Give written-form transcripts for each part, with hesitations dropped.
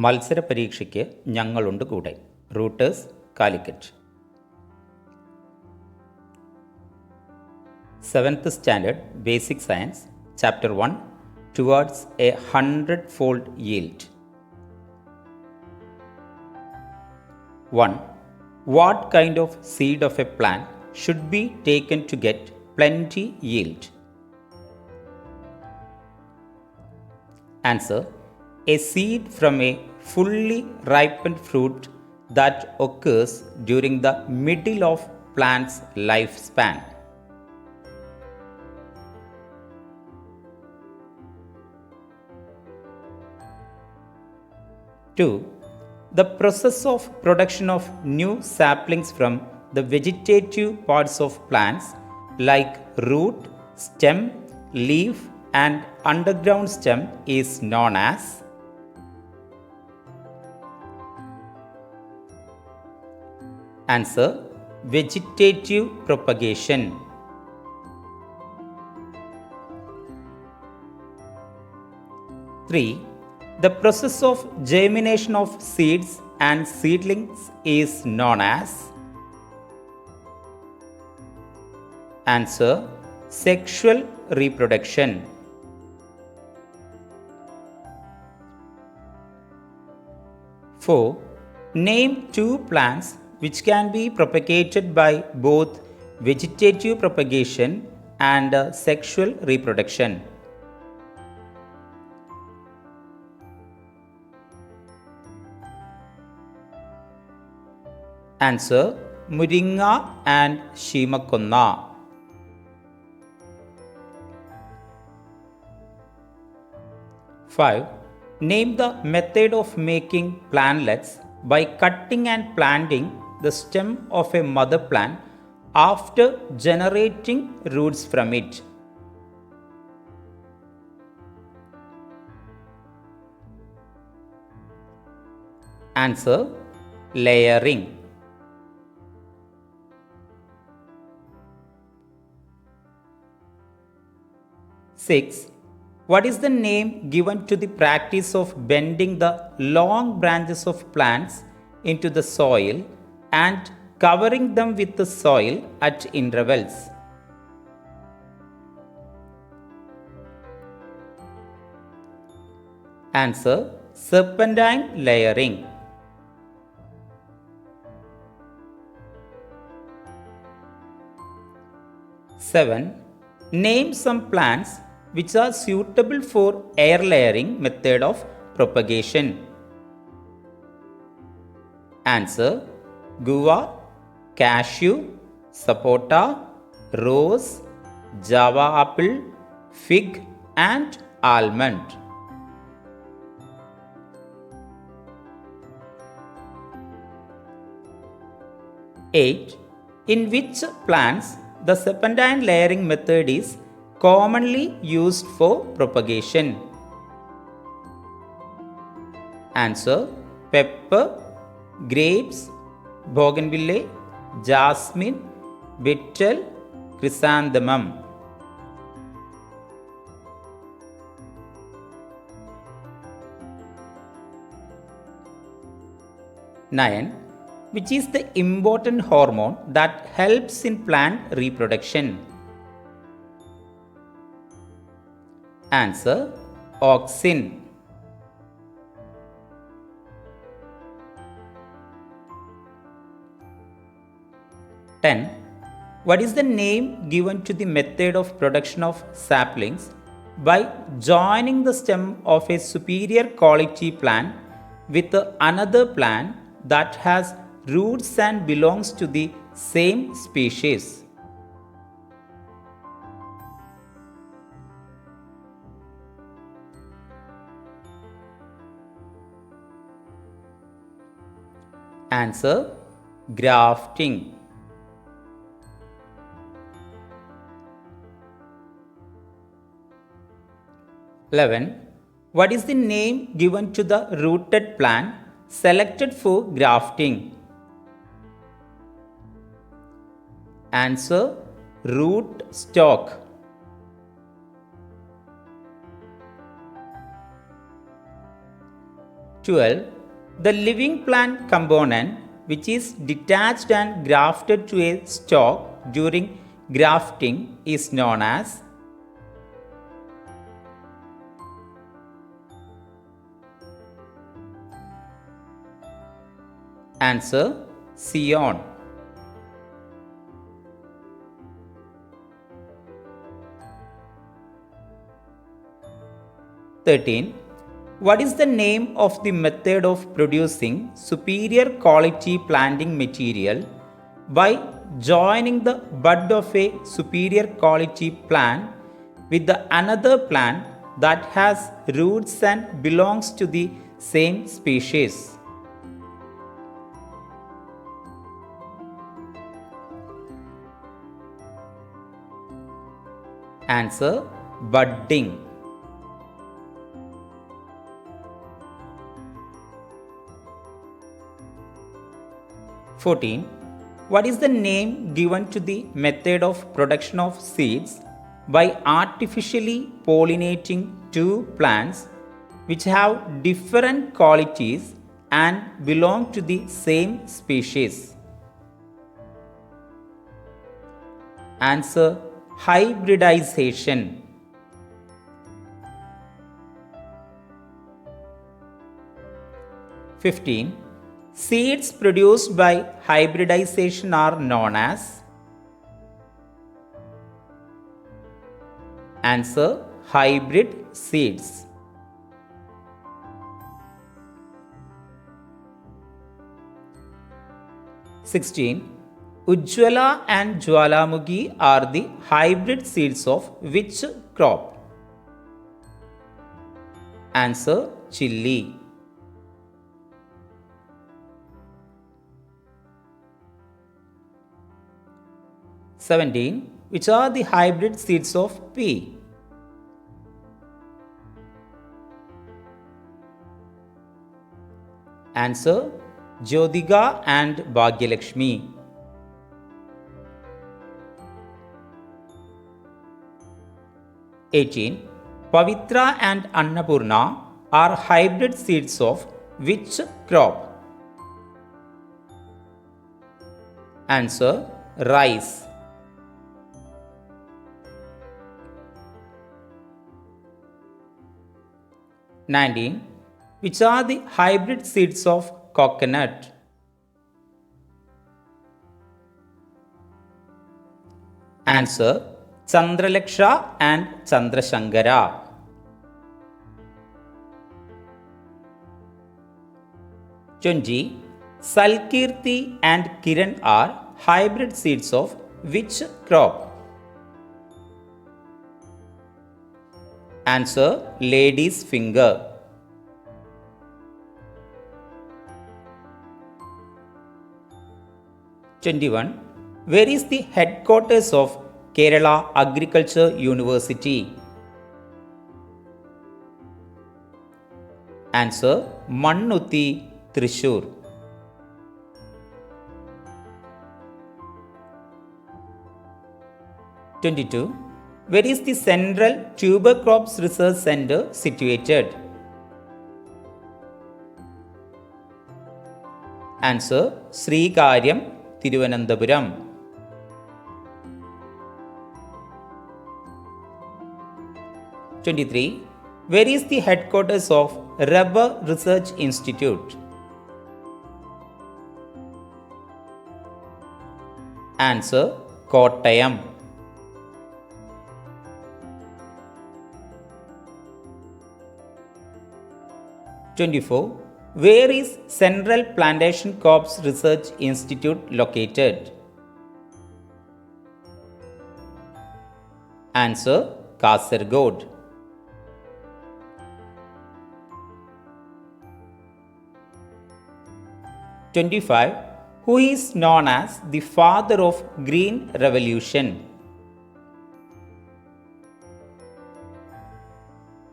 മത്സര പരീക്ഷയ്ക്ക് ഞങ്ങളുണ്ട് കൂടെ. റൂട്ടേഴ്സ്, Calicut. 7th Standard Basic Science, Chapter 1, Towards a Hundredfold Yield. 1. What kind of seed of a plant should be taken to get plenty yield? Answer. A seed from a fully ripened fruit that occurs during the middle of plant's lifespan. Two, the process of production of new saplings from the vegetative parts of plants like root, stem, leaf and underground stem is known as. Answer. Vegetative propagation. 3. The process of germination of seeds and seedlings is known as. Answer. Sexual reproduction. 4. Name two plants which can be propagated by both vegetative propagation and sexual reproduction. Answer. Muringa and Shimakonna. 5. Name the method of making plantlets by cutting and planting the stem of a mother plant after generating roots from it. Answer. Layering. 6. What is the name given to the practice of bending the long branches of plants into the soil and covering them with the soil at intervals? Answer. Serpentine layering. 7. Name some plants which are suitable for air layering method of propagation. Answer. Guava, cashew, sapota, rose, java apple, fig and almond. 8. In which plants the serpentine layering method is commonly used for propagation? Answer. Pepper, grapes, bougainvillea, jasmine, betel, chrysanthemum. 9. Which is the important hormone that helps in plant reproduction? Answer. Auxin. 10. What is the name given to the method of production of saplings by joining the stem of a superior quality plant with another plant that has roots and belongs to the same species? Answer. Grafting. 11. What is the name given to the rooted plant selected for grafting? Answer. Root stock. 12. The living plant component which is detached and grafted to a stalk during grafting is known as answer scion. 13. What is the name of the method of producing superior quality planting material by joining the bud of a superior quality plant with the another plant that has roots and belongs to the same species? Answer budding. 14. What is the name given to the method of production of seeds by artificially pollinating two plants which have different qualities and belong to the same species? Answer hybridization. 15. Seeds produced by hybridization are known as answer hybrid seeds. 16. Ujjwala and Jwalamukhi are the hybrid seeds of which crop? Answer chilli. 17. Which are the hybrid seeds of pea? Answer Jyotika and Bhagyalakshmi. 18. Pavitra and Annapurna are hybrid seeds of which crop? Answer rice. 19. Which are the hybrid seeds of coconut? Answer Chandralaksha and Chandrashankara. 20. Salkirti and Kiran are hybrid seeds of which crop? Answer lady's finger. 21. Where is the headquarters of Kerala Agriculture University? Answer Mannuthi, Thrissur. 22. Where is the Central Tuber Crops Research Center situated? Answer Srikaryam, Thiruvananthapuram. 23. Where is the headquarters of Rubber Research Institute? Answer Kottayam. 24. Where is Central Plantation Crops Research Institute located? Answer Kasaragod. 25. Who is known as the father of Green Revolution?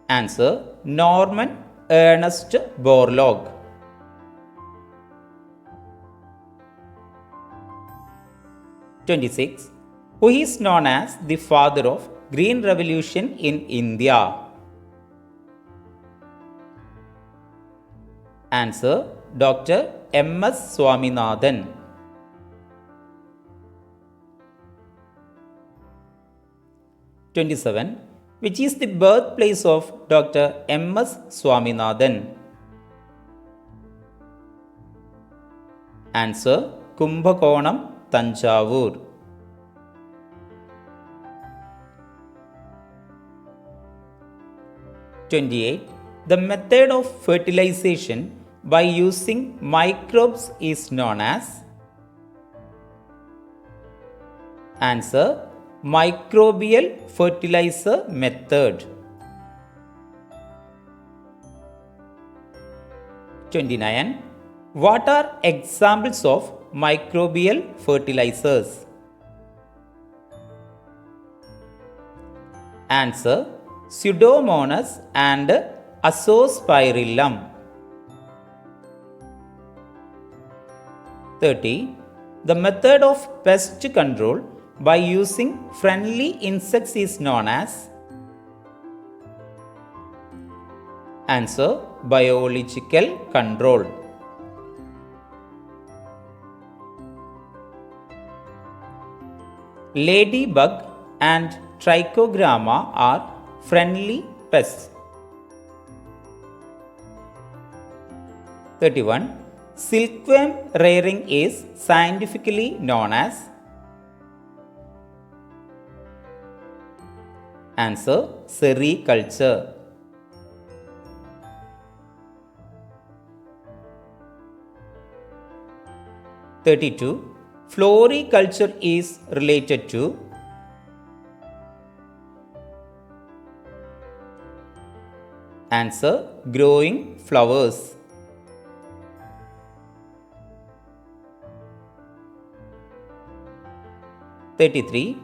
Answer Norman Ernest Borlaug. 26. Who is known as the father of Green Revolution in India? Answer Dr. M.S. Swaminathan. 27. Which is the birthplace of Dr. M.S. Swaminathan? Answer Kumbhakonam, Tanjavur. 28. The method of fertilization by using microbes is known as? Answer microbial fertilizer method. 29. What are examples of microbial fertilizers? Answer Pseudomonas and Azospirillum. 30. The method of pest control by using friendly insects is known as? Answer biological control. 'Ladybug and Trichogramma are friendly pests. 31. Silkworm rearing is scientifically known as? Answer sericulture. 32. Floriculture is related to? Answer growing flowers. 33.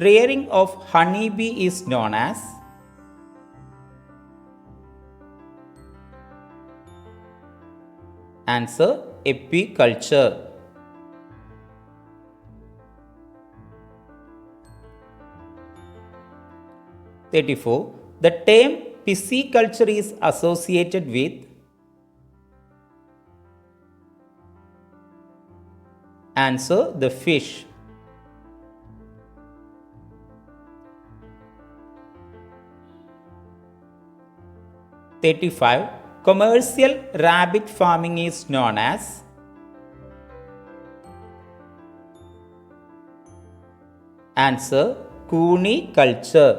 Rearing of honeybee is known as? Answer apiculture. 34. The term pisciculture is associated with? Answer the fish. 35. Commercial rabbit farming is known as? Answer cuniculture.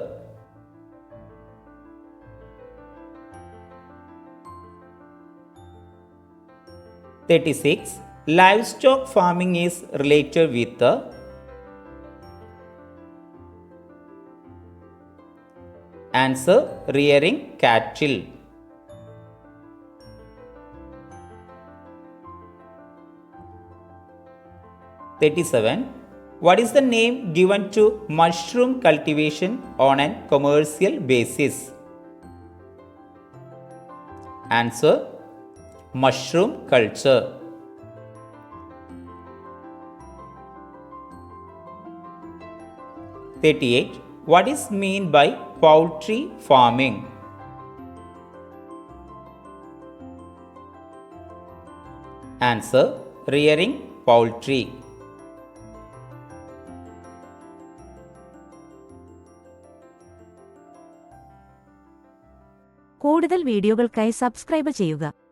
36. Livestock farming is related with the? Answer rearing cattle. 37. What is the name given to mushroom cultivation on a commercial basis? Answer mushroom culture. 38. What is meant by poultry farming? Answer rearing poultry. കൂടുതൽ വീഡിയോകൾക്കായി subscribe ചെയ്യുക.